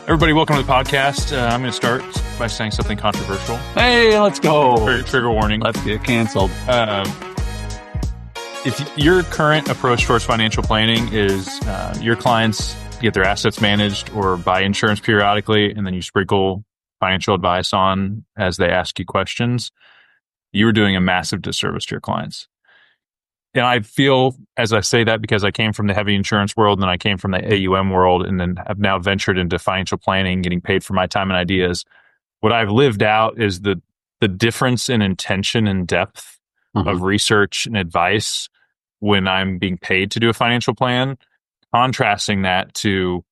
Everybody, welcome to the podcast. I'm going to start by saying something controversial. Hey, let's go. Trigger warning. Let's get canceled. If your current approach towards financial planning is your clients get their assets managed or buy insurance periodically, and then you sprinkle financial advice on as they ask you questions, you are doing a massive disservice to your clients. And I feel, as I say that, because I came from the heavy insurance world and then I came from the AUM world and then have now ventured into financial planning, getting paid for my time and ideas. What I've lived out is the difference in intention and depth of research and advice when I'm being paid to do a financial plan, contrasting that to,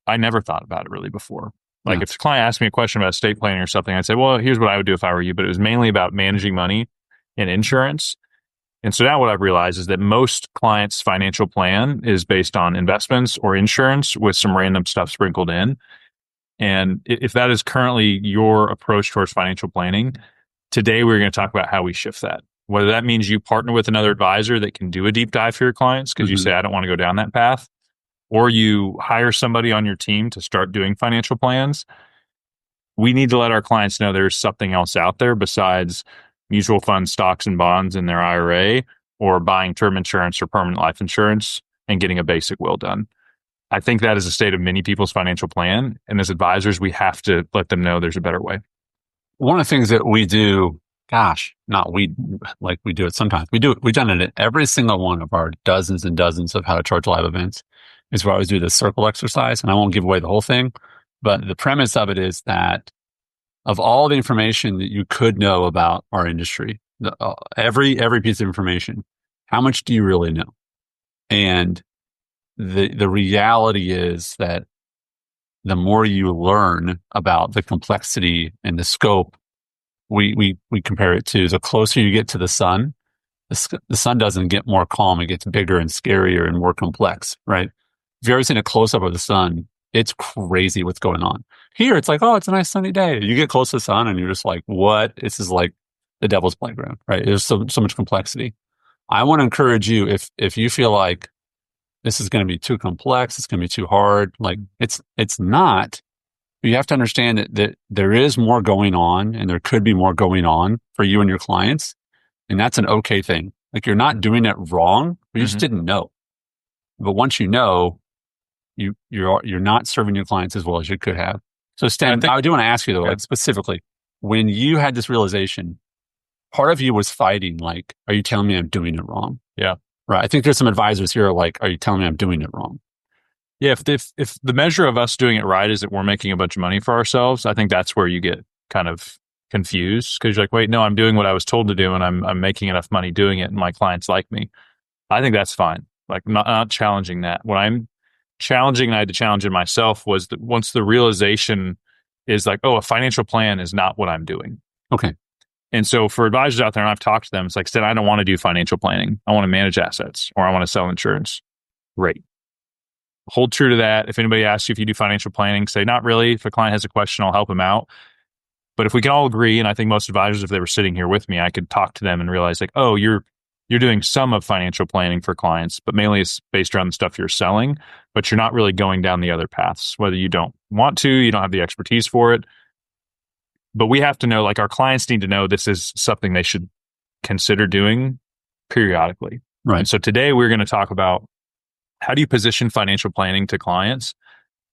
I never thought about it really before. Like if a client asked me a question about estate planning or something, I'd say, well, here's what I would do if I were you. But it was mainly about managing money and insurance. And so now what I've realized is that most clients' financial plan is based on investments or insurance with some random stuff sprinkled in. And if that is currently your approach towards financial planning, today we're going to talk about how we shift that. Whether that means you partner with another advisor that can do a deep dive for your clients because you say, I don't want to go down that path, or you hire somebody on your team to start doing financial plans. We need to let our clients know there's something else out there besides mutual funds, stocks, and bonds in their IRA, or buying term insurance or permanent life insurance and getting a basic will done. I think that is the state of many people's financial plan. And as advisors, we have to let them know there's a better way. One of the things that we do, we do it sometimes. We've done it at every single one of our dozens and dozens of How to Charge Live events, is we always do the circle exercise. And I won't give away the whole thing, but the premise of it is that of all the information that you could know about our industry, every piece of information, how much do you really know? And the reality is that the more you learn about the complexity and the scope, we compare it to the closer you get to the sun. The sun doesn't get more calm; it gets bigger and scarier and more complex, right? If you've ever seen a close up of the sun, it's crazy what's going on. Here, it's like, oh, it's a nice sunny day. You get close to the sun and you're just like, what? This is like the devil's playground, right? There's so much complexity. I want to encourage you, if you feel like this is going to be too complex, it's going to be too hard, like it's not. But you have to understand that there is more going on and there could be more going on for you and your clients. And that's an okay thing. Like you're not doing it wrong, but you just didn't know. But once you know, you're not serving your clients as well as you could have. So Sten, I do want to ask you though, like specifically, when you had this realization, part of you was fighting, like, are you telling me I'm doing it wrong? Yeah. Right. I think there's some advisors here like, are you telling me I'm doing it wrong? Yeah. If the measure of us doing it right is that we're making a bunch of money for ourselves, I think that's where you get kind of confused because you're like, wait, no, I'm doing what I was told to do and I'm making enough money doing it and my clients like me. I think that's fine. Like not challenging that. What I'm challenging, and I had to challenge it myself, was that once the realization is like, oh, a financial plan is not what I'm doing. Okay. And so for advisors out there, and I've talked to them, it's like, Sten, I don't want to do financial planning. I want to manage assets or I want to sell insurance. Great. Hold true to that. If anybody asks you if you do financial planning, say, not really. If a client has a question, I'll help them out. But if we can all agree, and I think most advisors, if they were sitting here with me, I could talk to them and realize like, oh, you're doing some of financial planning for clients, but mainly it's based around the stuff you're selling, but you're not really going down the other paths, whether you don't want to, you don't have the expertise for it. But we have to know, like our clients need to know this is something they should consider doing periodically. Right. And so today we're going to talk about how do you position financial planning to clients?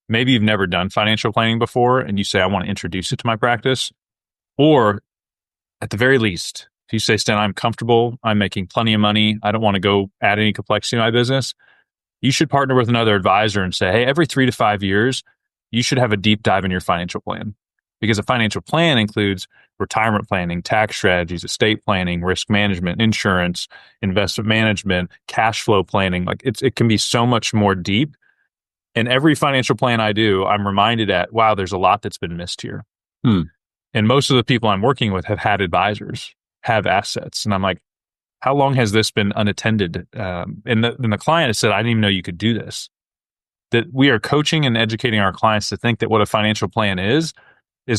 Maybe you've never done financial planning before and you say, I want to introduce it to my practice. Or at the very least, if you say, Sten, I'm comfortable, I'm making plenty of money, I don't want to go add any complexity to my business, you should partner with another advisor and say, hey, every 3 to 5 years, you should have a deep dive in your financial plan. Because a financial plan includes retirement planning, tax strategies, estate planning, risk management, insurance, investment management, cash flow planning. Like it can be so much more deep. And every financial plan I do, I'm reminded wow, there's a lot that's been missed here. And most of the people I'm working with have had advisors, have assets. And I'm like, how long has this been unattended? And the client has said, I didn't even know you could do this. That we are coaching and educating our clients to think that what a financial plan is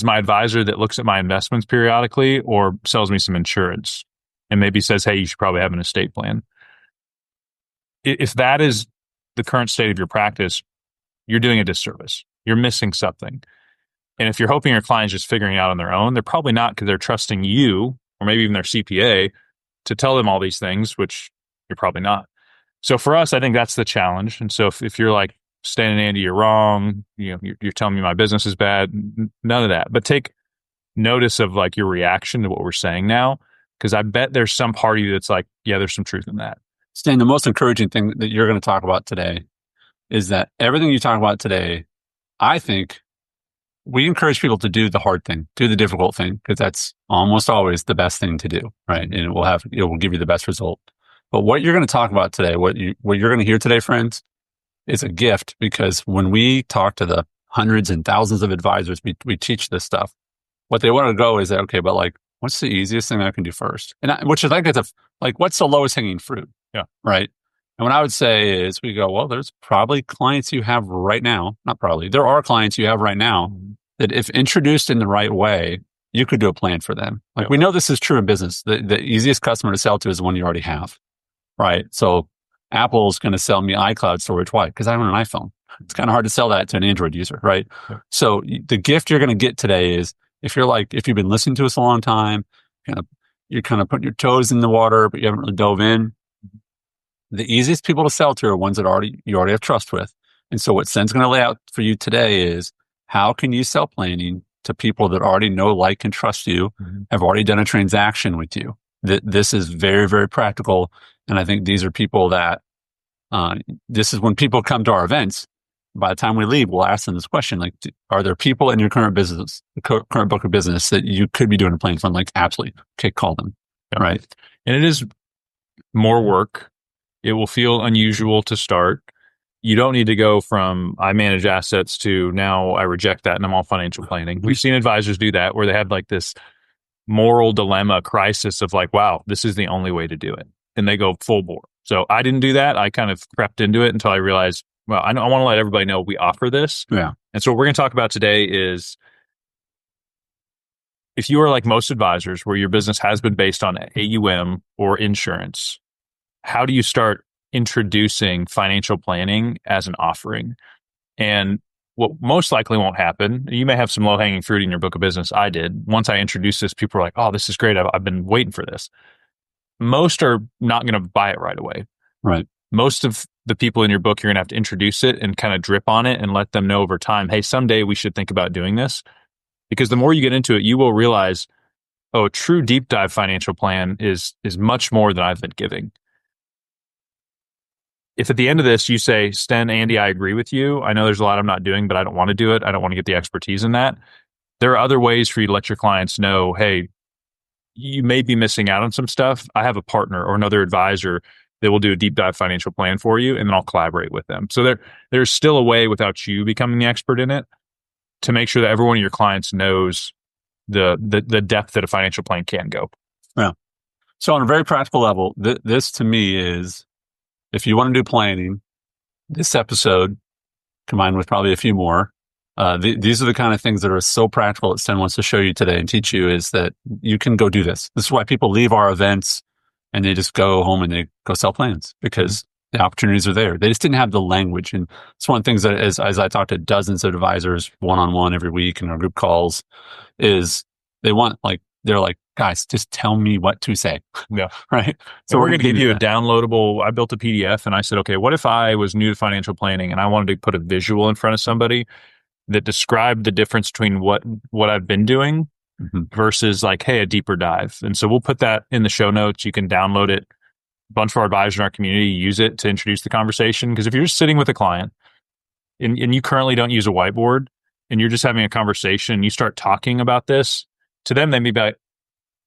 my advisor that looks at my investments periodically or sells me some insurance and maybe says, hey, you should probably have an estate plan. If that is the current state of your practice, you're doing a disservice. you're missing something. And if you're hoping your client's just figuring it out on their own, they're probably not, because they're trusting you or maybe even their CPA to tell them all these things, which you're probably not. So for us, I think that's the challenge. And so if you're like, Stan and Andy, you're wrong, you're telling me my business is bad, none of that. But take notice of like your reaction to what we're saying now, because I bet there's some party that's like, yeah, there's some truth in that. Stan, the most encouraging thing that you're going to talk about today is that everything you talk about today, I think we encourage people to do the hard thing, do the difficult thing, because that's almost always the best thing to do, right? And it will give you the best result. But what you're going to talk about today, what you're going to hear today, friends, is a gift, because when we talk to the hundreds and thousands of advisors, we teach this stuff. What they want to go is that, okay, but like, what's the easiest thing I can do first? And which is like, what's the lowest hanging fruit? Yeah. Right. And what I would say is we go, well, there's probably clients you have right now, not probably, there are clients you have right now that if introduced in the right way, you could do a plan for them. Like we know this is true in business. The easiest customer to sell to is the one you already have, right? So Apple's going to sell me iCloud storage. Why? Because I own an iPhone. It's kind of hard to sell that to an Android user, right? Yeah. So the gift you're going to get today is if you've been listening to us a long time, you're kind of putting your toes in the water, but you haven't really dove in. The easiest people to sell to are ones that you already have trust with. And so what Sten's going to lay out for you today is how can you sell planning to people that already know, like, and trust you, have already done a transaction with you. This is very, very practical. And I think these are people that, this is when people come to our events, by the time we leave, we'll ask them this question, like, are there people in your current business, current book of business that you could be doing a plan for? Like, absolutely. Okay, call them. Yeah. Right. And it is more work. It will feel unusual to start. You don't need to go from I manage assets to now I reject that and I'm all financial planning. We've seen advisors do that where they have like this moral dilemma crisis of like, wow, this is the only way to do it. And they go full bore. So I didn't do that. I kind of crept into it until I realized, well, I want to let everybody know we offer this. Yeah. And so what we're going to talk about today is if you are like most advisors where your business has been based on AUM or insurance, how do you start introducing financial planning as an offering? And what most likely won't happen, you may have some low-hanging fruit in your book of business. I did. Once I introduced this, people were like, oh, this is great. I've been waiting for this. Most are not going to buy it right away. Right. Most of the people in your book, you're going to have to introduce it and kind of drip on it and let them know over time, hey, someday we should think about doing this. Because the more you get into it, you will realize, oh, a true deep dive financial plan is much more than I've been giving. If at the end of this you say, Sten, Andy, I agree with you. I know there's a lot I'm not doing, but I don't want to do it. I don't want to get the expertise in that. There are other ways for you to let your clients know, hey, you may be missing out on some stuff. I have a partner or another advisor that will do a deep dive financial plan for you, and then I'll collaborate with them. So there's still a way without you becoming the expert in it to make sure that every one of your clients knows the depth that a financial plan can go. Yeah. So on a very practical level, this to me is, if you want to do planning, this episode, combined with probably a few more, these are the kind of things that are so practical that Sten wants to show you today and teach you, is that you can go do this. This is why people leave our events and they just go home and they go sell plans, because the opportunities are there. They just didn't have the language. And it's one of the things that as I talk to dozens of advisors one-on-one every week in our group calls, is they're like, guys, just tell me what to say. Yeah. Right. So we're going to give you a downloadable. I built a PDF and I said, okay, what if I was new to financial planning and I wanted to put a visual in front of somebody that described the difference between what I've been doing versus like, hey, a deeper dive. And so we'll put that in the show notes. You can download it. A bunch of our advisors in our community use it to introduce the conversation. Because if you're just sitting with a client and you currently don't use a whiteboard and you're just having a conversation, you start talking about this, to them, they may be like,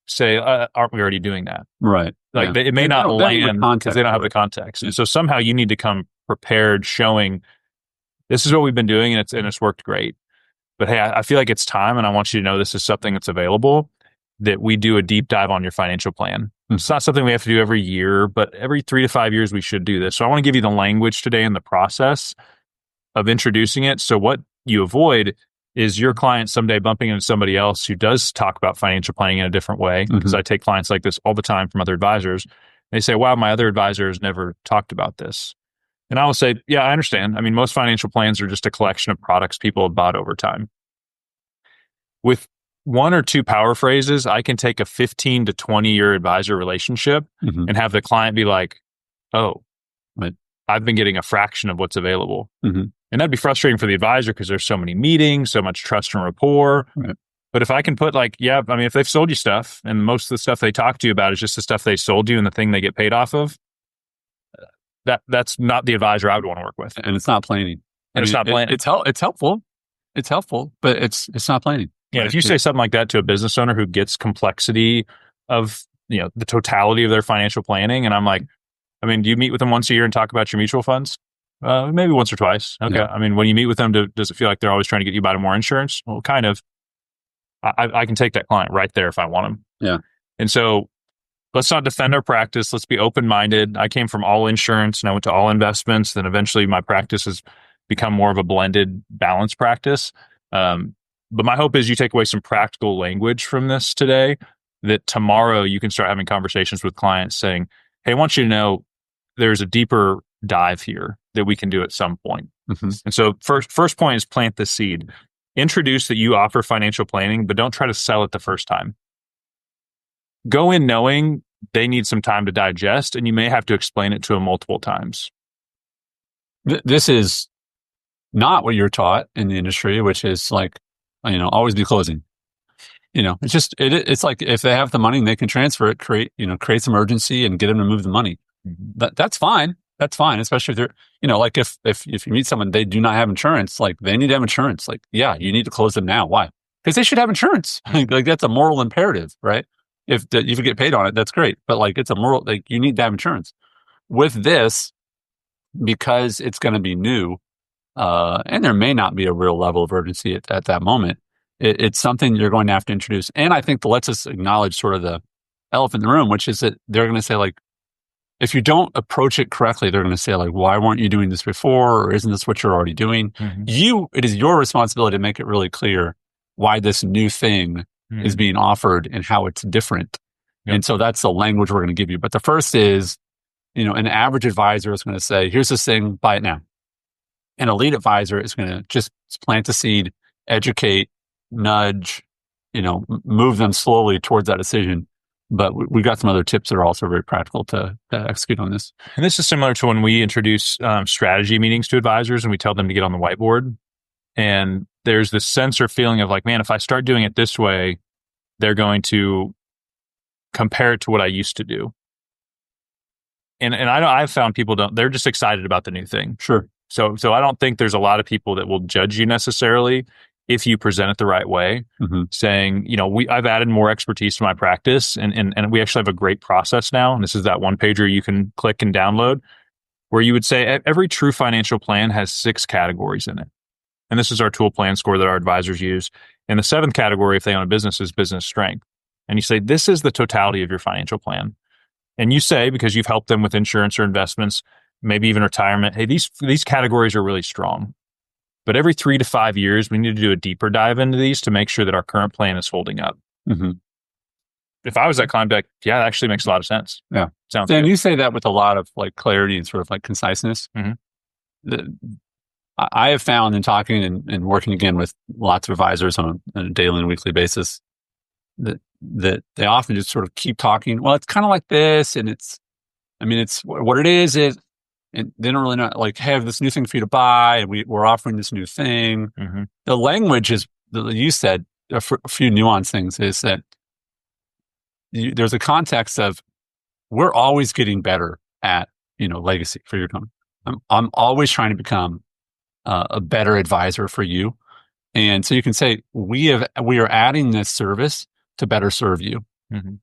say, aren't we already doing that? Right. Like it may not land because they don't have the context. And so somehow you need to come prepared, showing this is what we've been doing and it's worked great. But hey, I feel like it's time, and I want you to know this is something that's available, that we do a deep dive on your financial plan. It's not something we have to do every year, but every 3 to 5 years we should do this. So I want to give you the language today in the process of introducing it. So what you avoid is your client someday bumping into somebody else who does talk about financial planning in a different way. Because I take clients like this all the time from other advisors. They say, wow, my other advisor has never talked about this. And I will say, yeah, I understand. I mean, most financial plans are just a collection of products people have bought over time. With one or two power phrases, I can take a 15 to 20-year advisor relationship and have the client be like, oh, Right. I've been getting a fraction of what's available. Mm-hmm. And that'd be frustrating for the advisor because there's so many meetings, so much trust and rapport. Right. But if I can put like, yeah, I mean, if they've sold you stuff and most of the stuff they talk to you about is just the stuff they sold you and the thing they get paid off of, that's not the advisor I would want to work with. And it's not planning. And it's not planning. It's helpful. It's helpful, but it's not planning. Yeah, if you say something like that to a business owner who gets complexity of, the totality of their financial planning, and I'm like, I mean, do you meet with them once a year and talk about your mutual funds? Maybe once or twice. Okay. Yeah. I mean, when you meet with them, does it feel like they're always trying to get you to buy more insurance? Well, kind of. I can take that client right there if I want them. Yeah. And so let's not defend our practice. Let's be open-minded. I came from all insurance and I went to all investments. Then eventually my practice has become more of a blended, balanced practice. But my hope is you take away some practical language from this today, that tomorrow you can start having conversations with clients saying, hey, I want you to know there's a deeper dive here that we can do at some point. Mm-hmm. And so first point is plant the seed. Introduce that you offer financial planning, but don't try to sell it the first time. Go in knowing they need some time to digest, and you may have to explain it to them multiple times. This is not what you're taught in the industry, which is like, always be closing. It's just, it's like if they have the money and they can transfer it, create some urgency and get them to move the money. That's fine. That's fine. Especially if they're, like if you meet someone, they do not have insurance, like they need to have insurance. Like, yeah, you need to close them now. Why? Because they should have insurance. Like that's a moral imperative, right? If you get paid on it, that's great. But like it's a moral, like you need to have insurance. With this, because it's going to be new, and there may not be a real level of urgency at that moment, it's something you're going to have to introduce. And I think let's just acknowledge sort of the elephant in the room, which is that they're going to say like, if you don't approach it correctly, they're going to say like, why weren't you doing this before? Or isn't this what you're already doing? Mm-hmm. It is your responsibility to make it really clear why this new thing is being offered and how it's different. Yep. And so that's the language we're going to give you. But the first is, an average advisor is going to say, here's this thing, buy it now. An elite advisor is going to just plant the seed, educate, nudge, move them slowly towards that decision. But we've got some other tips that are also very practical to execute on this. And this is similar to when we introduce strategy meetings to advisors and we tell them to get on the whiteboard. And there's this sense or feeling of like, man, if I start doing it this way, they're going to compare it to what I used to do. And I've found people they're just excited about the new thing. Sure. So I don't think there's a lot of people that will judge you necessarily if you present it the right way, saying, I've added more expertise to my practice and we actually have a great process now. And this is that one pager you can click and download where you would say every true financial plan has 6 categories in it. And this is our tool plan score that our advisors use. And the 7th category, if they own a business, is business strength. And you say, this is the totality of your financial plan. And you say, because you've helped them with insurance or investments, maybe even retirement, hey, these categories are really strong. But every 3 to 5 years, we need to do a deeper dive into these to make sure that our current plan is holding up. Mm-hmm. If I was that client, I'd be like, yeah, that actually makes a lot of sense. Yeah. Sounds good. And you say that with a lot of like clarity and sort of like conciseness. I have found in talking and working again with lots of advisors on a daily and weekly basis that they often just sort of keep talking. Well, it's kind of like this, and it's what it is, and they don't really know, like, have this new thing for you to buy, and we're offering this new thing. Mm-hmm. The language is, you said a few nuanced things, is that there's a context of we're always getting better at, legacy for your company. I'm always trying to become a better advisor for you. And so you can say, we are adding this service to better serve you. Mm-hmm.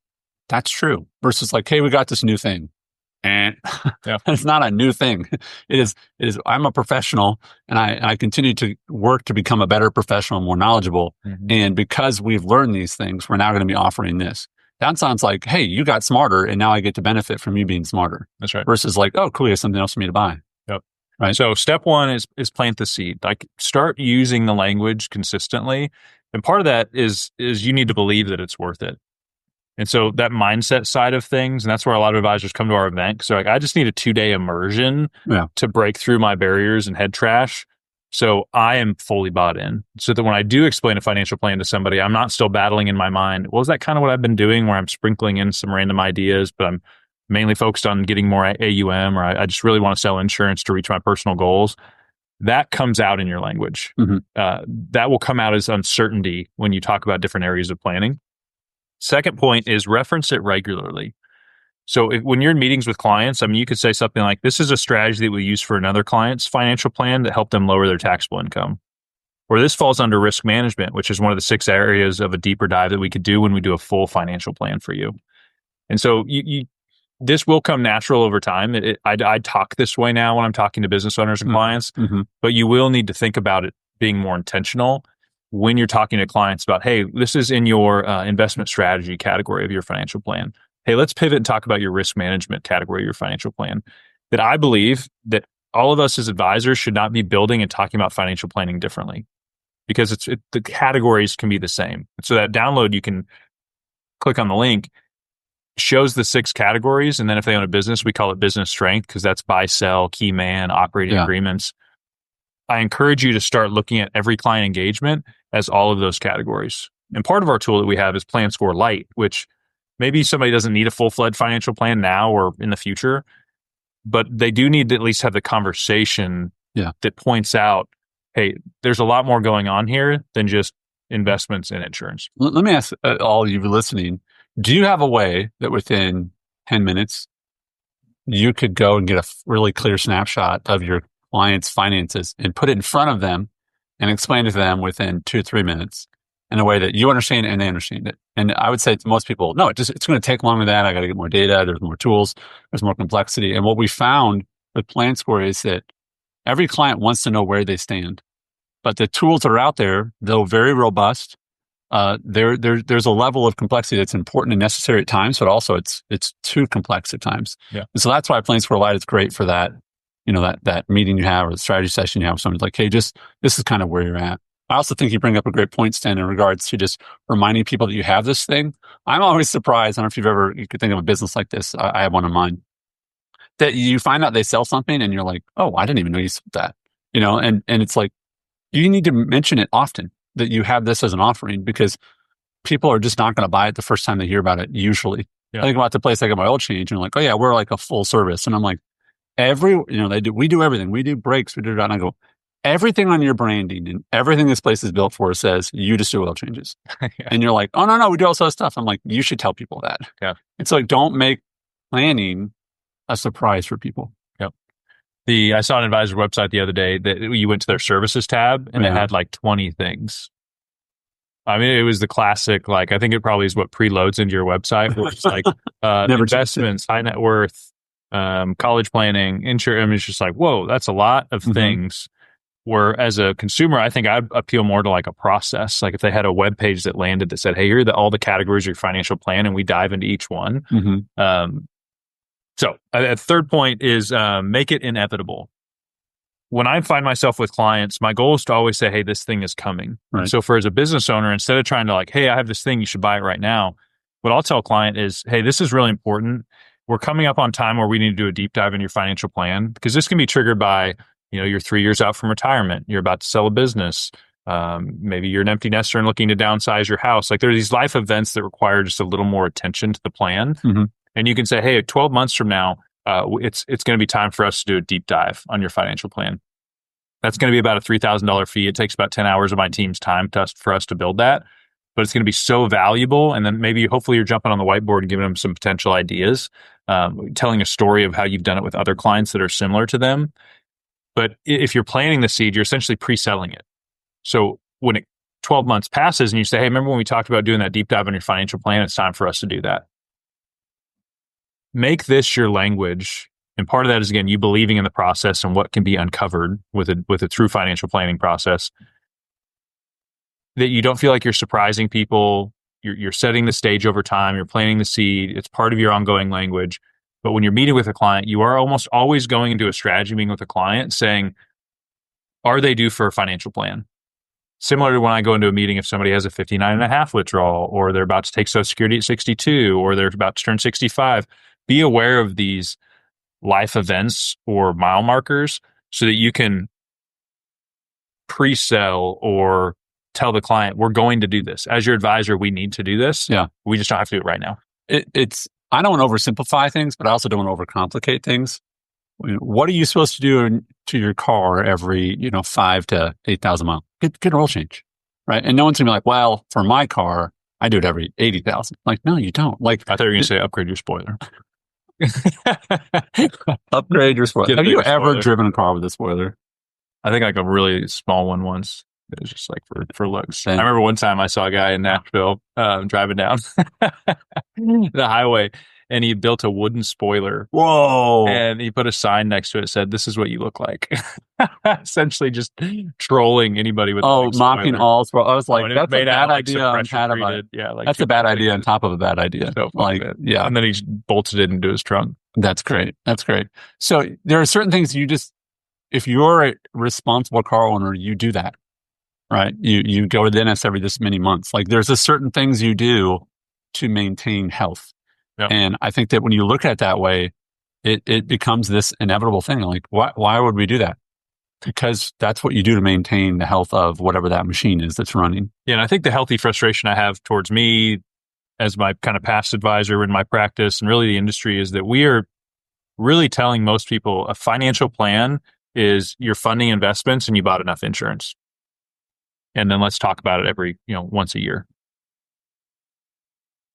That's true. Versus like, hey, we got this new thing. And it's not a new thing. It is, I'm a professional and I continue to work to become a better professional, more knowledgeable. Mm-hmm. And because we've learned these things, we're now going to be offering this. That sounds like, hey, you got smarter and now I get to benefit from you being smarter. That's right. Versus like, oh, cool, you have something else for me to buy. Yep. Right. So step 1 is plant the seed. Like start using the language consistently. And part of that is you need to believe that it's worth it. And so that mindset side of things, and that's where a lot of advisors come to our event because they're like, I just need a 2-day immersion to break through my barriers and head trash. So I am fully bought in. So that when I do explain a financial plan to somebody, I'm not still battling in my mind, well, is that kind of what I've been doing where I'm sprinkling in some random ideas, but I'm mainly focused on getting more AUM, or I just really want to sell insurance to reach my personal goals. That comes out in your language. That will come out as uncertainty when you talk about different areas of planning. Second point is reference it regularly. So when you're in meetings with clients, I mean, you could say something like, this is a strategy that we use for another client's financial plan to help them lower their taxable income. Or this falls under risk management, which is one of the 6 areas of a deeper dive that we could do when we do a full financial plan for you. And so this will come natural over time. I talk this way now when I'm talking to business owners and clients, but you will need to think about it being more intentional when you're talking to clients about, hey, this is in your investment strategy category of your financial plan. Hey, let's pivot and talk about your risk management category of your financial plan. That I believe that all of us as advisors should not be building and talking about financial planning differently because the categories can be the same. So that download, you can click on the link, shows the 6 categories. And then if they own a business, we call it business strength because that's buy, sell, key man, operating agreements. I encourage you to start looking at every client engagement as all of those categories. And part of our tool that we have is Plan Score Lite, which maybe somebody doesn't need a full-fledged financial plan now or in the future, but they do need to at least have the conversation that points out, hey, there's a lot more going on here than just investments in insurance. Let me ask all of you listening, do you have a way that within 10 minutes, you could go and get a really clear snapshot of your client's finances and put it in front of them and explain it to them within 2-3 minutes in a way that you understand and they understand it? And I would say to most people, no, it's going to take longer than that. I got to get more data. There's more tools. There's more complexity. And what we found with Plan Score is that every client wants to know where they stand, but the tools that are out there, though very robust, there's a level of complexity that's important and necessary at times, but also it's too complex at times. And so that's why Plan Score Lite is great for that. That meeting you have or the strategy session you have with someone's like, hey, this is kind of where you're at. I also think you bring up a great point, Sten, in regards to just reminding people that you have this thing. I'm always surprised. I don't know if you could think of a business like this. I have one in mind that you find out they sell something and you're like, oh, I didn't even know you sold that. And it's like, you need to mention it often that you have this as an offering because people are just not going to buy it the first time they hear about it. Usually I think about the place I got my oil change and like, oh yeah, we're like a full we do everything. We do brakes. We do that. And I go, everything on your branding and everything this place is built for says you just do oil changes. And you're like, oh, no, we do all sorts of stuff. I'm like, you should tell people that. It's like, don't make planning a surprise for people. I saw an advisor website the other day that you went to their services tab and it had like 20 things. I mean, it was the classic, like, I think it probably is what preloads into your website, where it's like investments, high net worth, college planning, insurance. I mean, it's just like, whoa, that's a lot of things. Where as a consumer, I think I'd appeal more to like a process. Like if they had a web page that landed that said, hey, here are all the categories of your financial plan, and we dive into each one. So a third point is make it inevitable. When I find myself with clients, my goal is to always say, hey, this thing is coming. So as a business owner, instead of trying to like, hey, I have this thing, you should buy it right now. What I'll tell a client is, hey, this is really important. We're coming up on time where we need to do a deep dive in your financial plan because this can be triggered by, you're 3 years out from retirement. You're about to sell a business. Maybe you're an empty nester and looking to downsize your house. Like there are these life events that require just a little more attention to the plan. And you can say, hey, 12 months from now, it's going to be time for us to do a deep dive on your financial plan. That's going to be about a $3,000 fee. It takes about 10 hours of my team's time for us to build that. But it's going to be so valuable. And then hopefully you're jumping on the whiteboard and giving them some potential ideas, telling a story of how you've done it with other clients that are similar to them. But if you're planting the seed, you're essentially pre-selling it. So when 12 months passes and you say, hey, remember when we talked about doing that deep dive on your financial plan? It's time for us to do that. Make this your language. And part of that is, again, you believing in the process and what can be uncovered with a true financial planning process. That you don't feel like you're surprising people. You're setting the stage over time. You're planting the seed. It's part of your ongoing language. But when you're meeting with a client, you are almost always going into a strategy meeting with a client saying, are they due for a financial plan? Similar to when I go into a meeting, if somebody has a 59.5 withdrawal, or they're about to take Social Security at 62, or they're about to turn 65, be aware of these life events or mile markers so that you can pre-sell or tell the client, we're going to do this. As your advisor, we need to do this. Yeah. We just don't have to do it right now. I don't want to oversimplify things, but I also don't want to overcomplicate things. What are you supposed to do to your car every, 5 to 8,000 miles? Get an oil change, right? And no one's gonna be like, well, for my car, I do it every 80,000. Like, no, you don't. Like, I thought you were going to say upgrade your spoiler. Upgrade your spoiler. Have you ever driven a car with a spoiler? I think like a really small one once. It was just like for looks. I remember one time I saw a guy in Nashville driving down the highway, and he built a wooden spoiler. Whoa! And he put a sign next to it that said, "This is what you look like." Essentially just trolling anybody with mocking spoiler. all spoilers. I was like, that's a bad like idea on pat about it. Yeah, like that's a bad idea on top of a bad idea. So yeah. And then he just bolted it into his trunk. That's great. That's great. So there are certain things if you're a responsible car owner, you do that, right? You go to the dentist every this many months. Like there's a certain things you do to maintain health. Yep. And I think that when you look at it that way, it becomes this inevitable thing. Like, why would we do that? Because that's what you do to maintain the health of whatever that machine is that's running. Yeah, and I think the healthy frustration I have towards me as my kind of past advisor in my practice and really the industry is that we are really telling most people a financial plan is you're funding investments and you bought enough insurance. And then let's talk about it every, once a year.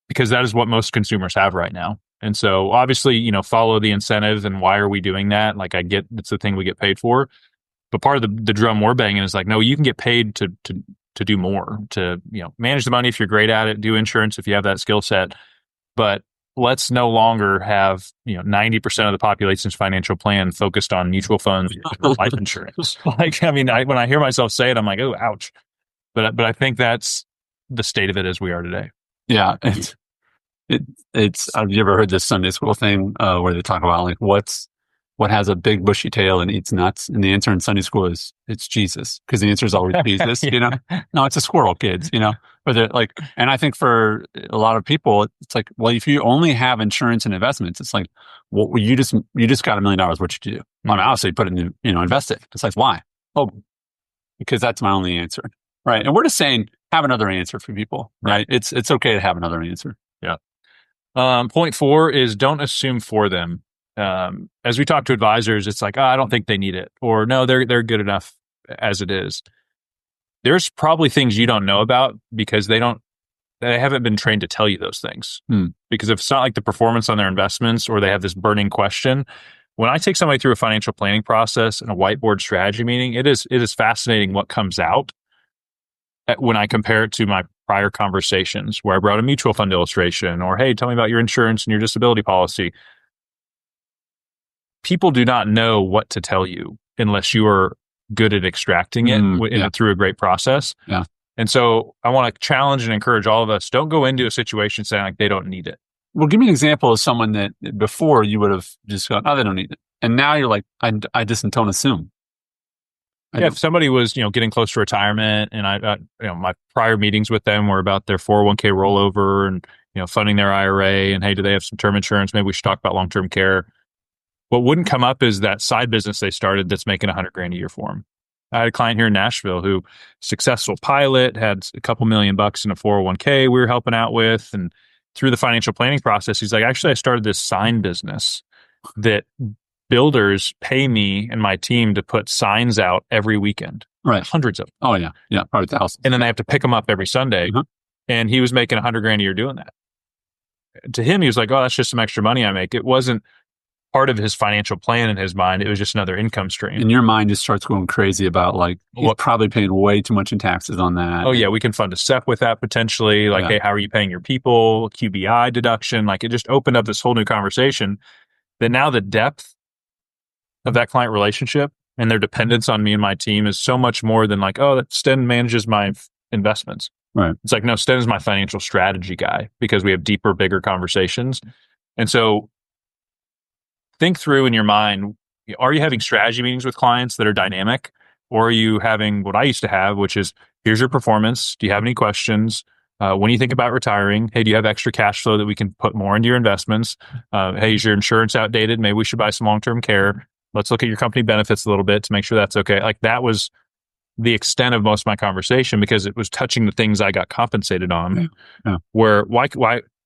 Because that is what most consumers have right now. And so obviously, follow the incentive and why are we doing that? Like I get, it's the thing we get paid for. But part of the drum we're banging is like, no, you can get paid to do more, to, manage the money if you're great at it, do insurance if you have that skill set. But let's no longer have, 90% of the population's financial plan focused on mutual funds or life insurance. Like, I mean, when I hear myself say it, I'm like, oh, ouch. But I think that's the state of it as we are today. Yeah. It's have you ever heard this Sunday school thing where they talk about like what has a big bushy tail and eats nuts? And the answer in Sunday school is it's Jesus, because the answer is always Jesus. Yeah. No, it's a squirrel, kids. But they're like, and I think for a lot of people, it's like, well, if you only have insurance and investments, it's like, well, you just got $1 million. What should you do? Mm-hmm. I mean, obviously, put it in, invest it. It's like, why? Oh, because that's my only answer, right? And we're just saying, have another answer for people, right? It's okay to have another answer. Yeah. Point 4 is don't assume for them. As we talk to advisors, it's like, I don't think they need it, or no, they're good enough as it is. There's probably things you don't know about because they haven't been trained to tell you those things. Because if it's not like the performance on their investments or they have this burning question, when I take somebody through a financial planning process and a whiteboard strategy meeting, it is fascinating what comes out when I compare it to my prior conversations where I brought a mutual fund illustration or, hey, tell me about your insurance and your disability policy. People do not know what to tell you unless you are good at extracting it through a great process. Yeah. And so I want to challenge and encourage all of us, don't go into a situation saying like they don't need it. Well, give me an example of someone that before you would have just gone, oh, they don't need it. And now you're like, I just don't assume. If somebody was, getting close to retirement and I my prior meetings with them were about their 401k rollover and, funding their IRA and, hey, do they have some term insurance? Maybe we should talk about long-term care. What wouldn't come up is that side business they started that's making $100,000 a year for them. I had a client here in Nashville who successful pilot, had a couple $1 million in a 401k we were helping out with. And through the financial planning process, he's like, actually, I started this sign business that builders pay me and my team to put signs out every weekend. Right. Hundreds of them. Oh, yeah. Yeah. Probably thousands. And then they have to pick them up every Sunday. Mm-hmm. And he was making $100,000 a year doing that. To him, he was like, oh, that's just some extra money I make. It wasn't part of his financial plan in his mind. It was just another income stream. And your mind just starts going crazy about like, he's probably paying way too much in taxes on that. Oh yeah, we can fund a SEP with that potentially. Like, hey, how are you paying your people? QBI deduction. Like it just opened up this whole new conversation that now the depth of that client relationship and their dependence on me and my team is so much more than like, oh, that Sten manages my investments. Right. It's like, no, Sten is my financial strategy guy because we have deeper, bigger conversations. And so think through in your mind, are you having strategy meetings with clients that are dynamic Or are you having what I used to have, which is, here's your performance. Do you have any questions? When you think about retiring, hey, do you have extra cash flow that we can put more into your investments? Hey, is your insurance outdated? Maybe we should buy some long-term care. Let's look at your company benefits a little bit to make sure that's okay. Like, that was the extent of most of my conversation, because it was touching the things I got compensated on. Yeah. Where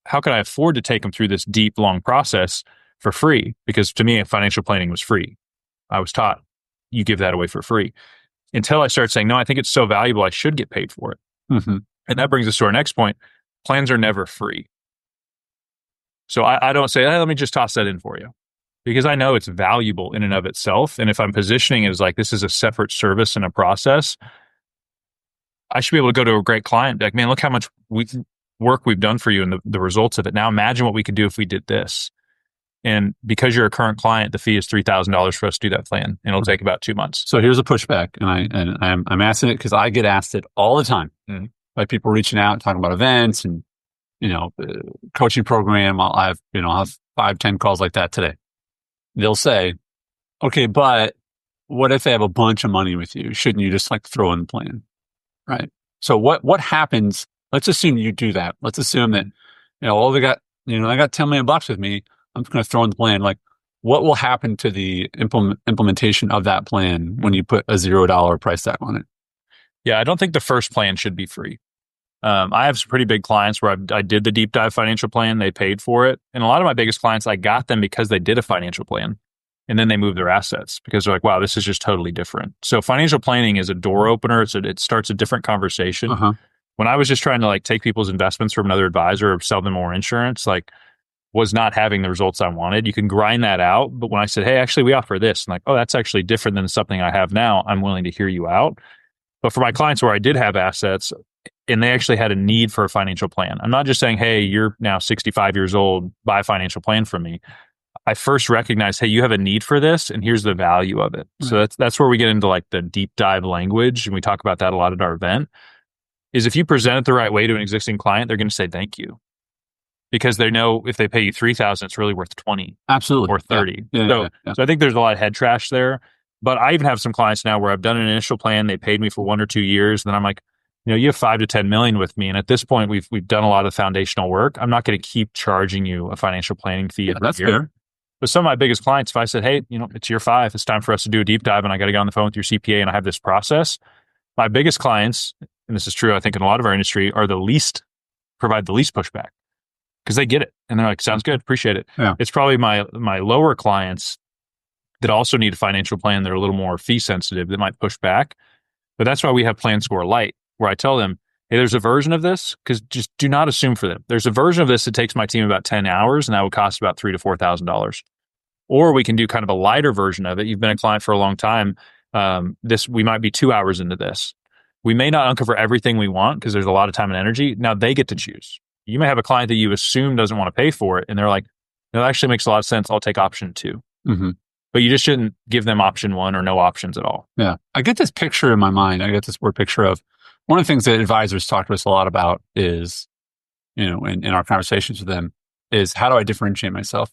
how could I afford to take them through this deep, long process for free? Because to me, financial planning was free. I was taught you give that away for free, until I started saying, no, I think it's so valuable, I should get paid for it. Mm-hmm. And that brings us to our next point. Plans are never free. So I don't say, hey, let me just toss that in for you, because I know it's valuable in and of itself. And if I'm positioning it as like, this is a separate service and a process, I should be able to go to a great client and be like, man, look how much work we've done for you and the results of it. Now imagine what we could do if we did this. And because you're a current client, the fee is $3,000 for us to do that plan, and it'll take about 2 months. So here's a pushback, and I'm asking it because I get asked it all the time by people reaching out, talking about events and coaching program. I'll have 5-10 calls like that today. They'll say, okay, but what if they have a bunch of money with you? Shouldn't you just like throw in the plan, right? So what happens? Let's assume you do that. Let's assume that they got $10 million with me. I'm just going to throw in the plan. Like, what will happen to the implementation of that plan when you put a $0 price tag on it? Yeah, I don't think the first plan should be free. I have some pretty big clients where I did the deep dive financial plan. They paid for it. And a lot of my biggest clients, I got them because they did a financial plan. And then they moved their assets because they're like, wow, this is just totally different. So financial planning is a door opener. It starts a different conversation. When I was just trying to like take people's investments from another advisor or sell them more insurance, like, was not having the results I wanted. You can grind that out. But when I said, hey, actually, we offer this, I'm like, oh, that's actually different than something I have now, I'm willing to hear you out. But for my clients where I did have assets and they actually had a need for a financial plan, I'm not just saying, hey, you're now 65 years old, buy a financial plan from me. I first recognized, hey, you have a need for this, and here's the value of it. Mm-hmm. So that's where we get into like the deep dive language, and we talk about that a lot at our event, is if you present it the right way to an existing client, they're going to say thank you. Because they know if they pay you $3,000, it's really worth $20, absolutely, or $30. Yeah. So I think there's a lot of head trash there. But I even have some clients now where I've done an initial plan, they paid me for 1 or 2 years, and then I'm like, you have 5 to 10 million with me, and at this point we've done a lot of foundational work. I'm not going to keep charging you a financial planning fee every year. Fair. But some of my biggest clients, if I said, hey, it's year 5, it's time for us to do a deep dive, and I got to get on the phone with your CPA, and I have this process. My biggest clients, and this is true, I think in a lot of our industry, provide the least pushback. Because they get it. And they're like, sounds good, appreciate it. Yeah. It's probably my lower clients that also need a financial plan. They're a little more fee sensitive that might push back. But that's why we have Plan Score Lite, where I tell them, hey, there's a version of this, because just do not assume for them. There's a version of this that takes my team about 10 hours, and that would cost about $3,000 to $4,000. Or we can do kind of a lighter version of it. You've been a client for a long time. We might be 2 hours into this. We may not uncover everything we want because there's a lot of time and energy. Now they get to choose. You may have a client that you assume doesn't want to pay for it, and they're like, no, that actually makes a lot of sense. I'll take option 2. Mm-hmm. But you just shouldn't give them option 1 or no options at all. Yeah. I get this picture in my mind. I get this word picture of one of the things that advisors talk to us a lot about is, in our conversations with them, is how do I differentiate myself?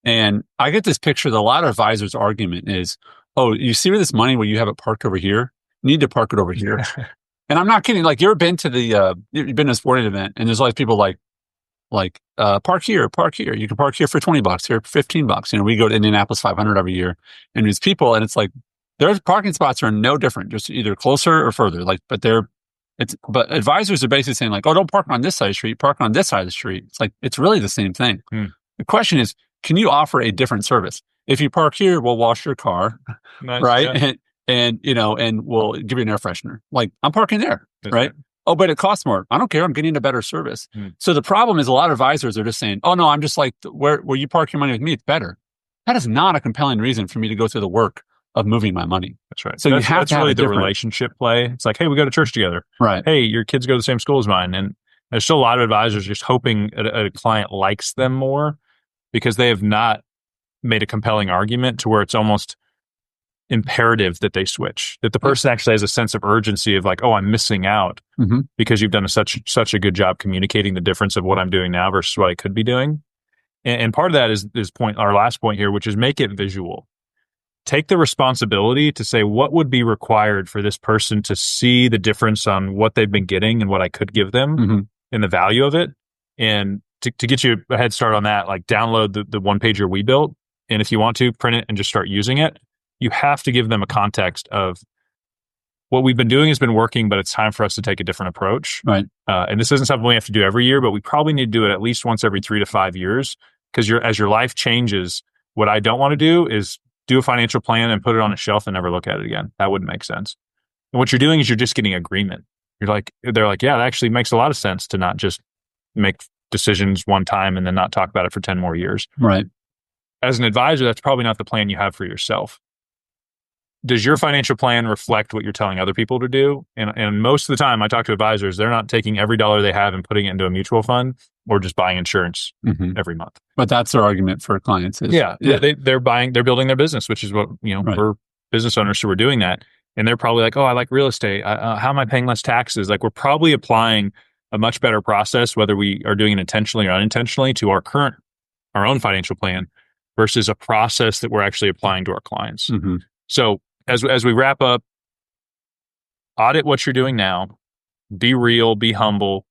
And I get this picture that a lot of advisors' argument is, oh, you see where this money, where you have it parked over here? You need to park it over here. And I'm not kidding. Like, you've been to a sporting event, and there's always people like park here. You can park here for $20, here for $15. We go to Indianapolis 500 every year, and there's people, and it's like their parking spots are no different, just either closer or further. But advisors are basically saying like, oh, don't park on this side of the street, park on this side of the street. It's like, it's really the same thing. The question is, can you offer a different service? If you park here, we'll wash your car, nice, right? Yeah. And we'll give you an air freshener. Like, I'm parking there, right? Right? Oh, but it costs more. I don't care. I'm getting a better service. So the problem is a lot of advisors are just saying, oh no, I'm just like, where you park your money with me, it's better. That is not a compelling reason for me to go through the work of moving my money. That's right. So that's really the relationship play. It's like, hey, we go to church together. Right. Hey, your kids go to the same school as mine. And there's still a lot of advisors just hoping a client likes them more because they have not made a compelling argument to where it's almost imperative that they switch, that the person actually has a sense of urgency of like, oh, I'm missing out because you've done such a good job communicating the difference of what I'm doing now versus what I could be doing. And part of that is our last point here, which is make it visual. take the responsibility to say what would be required for this person to see the difference on what they've been getting and what I could give them and the value of it. And to get you a head start on that, like download the one pager we built. And if you want to print it and just start using it, you have to give them a context of what we've been doing has been working, but it's time for us to take a different approach. Right. And this isn't something we have to do every year, but we probably need to do it at least once every 3 to 5 years. Because as your life changes, what I don't want to do is do a financial plan and put it on a shelf and never look at it again. That wouldn't make sense. And what you're doing is you're just getting agreement. They're like, yeah, that actually makes a lot of sense to not just make decisions one time and then not talk about it for 10 more years. Right. As an advisor, that's probably not the plan you have for yourself. Does your financial plan reflect what you're telling other people to do? And most of the time I talk to advisors, they're not taking every dollar they have and putting it into a mutual fund or just buying insurance every month. But that's their argument for clients. They're building their business, which is what, Right. we're business owners, so we're doing that. And they're probably like, oh, I like real estate. How am I paying less taxes? Like, we're probably applying a much better process, whether we are doing it intentionally or unintentionally, to our own financial plan versus a process that we're actually applying to our clients. So as we wrap up, audit what you're doing now, be real, be humble.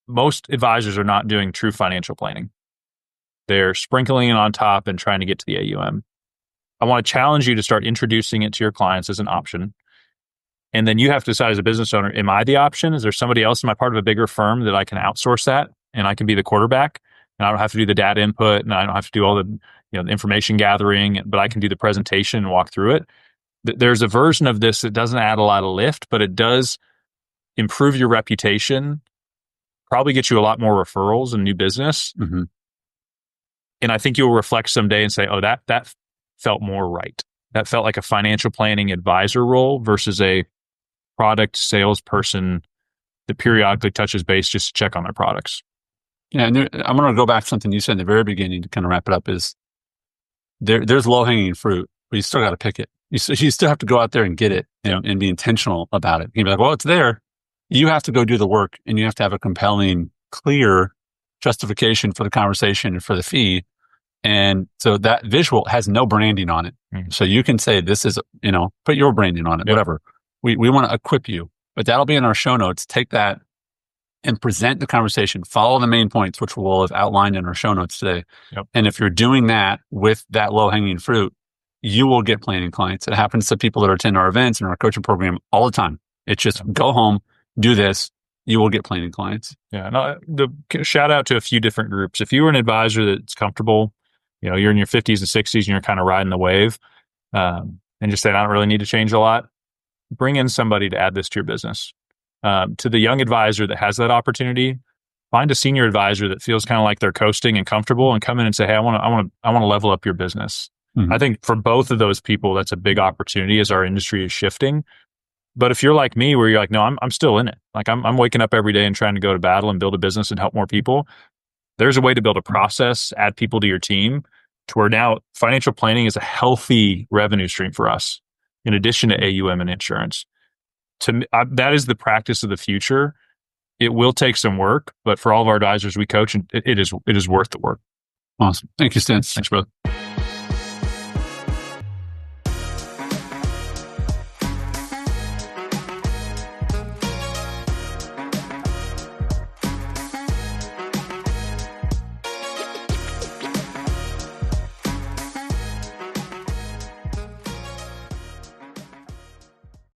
Most advisors are not doing true financial planning. They're sprinkling it on top and trying to get to the AUM. I want to challenge you to start introducing it to your clients as an option. And then you have to decide as a business owner, am I the option? Is there somebody else in my part of a bigger firm that I can outsource that and I can be the quarterback and I don't have to do the data input and I don't have to do all the the information gathering, but I can do the presentation and walk through it. There's a version of this that doesn't add a lot of lift, but it does improve your reputation, probably get you a lot more referrals and new business. And I think you'll reflect someday and say, oh, that felt more right. That felt like a financial planning advisor role versus a product salesperson that periodically touches base just to check on their products. Yeah, and I'm going to go back to something you said in the very beginning to kind of wrap it up is there's low-hanging fruit, but you still got to pick it. You still have to go out there and get it and be intentional about it. You'd be like, well, it's there. You have to go do the work and you have to have a compelling, clear justification for the conversation and for the fee. And so that visual has no branding on it. So you can say, this is, put your branding on it, whatever. We want to equip you, but that'll be in our show notes. Take that and present the conversation. Follow the main points, which we'll have outlined in our show notes today. And if you're doing that with that low-hanging fruit, you will get planning clients. It happens to people that attend our events and our coaching program all the time. It's just go home, do this, you will get planning clients. Yeah. No, the shout out to a few different groups. If you were an advisor that's comfortable, you're in your 50s and 60s and you're kind of riding the wave, and just say, I don't really need to change a lot, bring in somebody to add this to your business. To the young advisor that has that opportunity, find a senior advisor that feels kind of like they're coasting and comfortable and come in and say, hey, I want to level up your business. I think for both of those people, that's a big opportunity as our industry is shifting. But if you're like me, where you're like, no, I'm still in it. Like I'm waking up every day and trying to go to battle and build a business and help more people. There's a way to build a process, add people to your team to where now financial planning is a healthy revenue stream for us in addition to AUM and insurance. To me, that is the practice of the future. It will take some work, but for all of our advisors we coach, it is worth the work. Awesome. Thank you, Sten. Thanks, brother.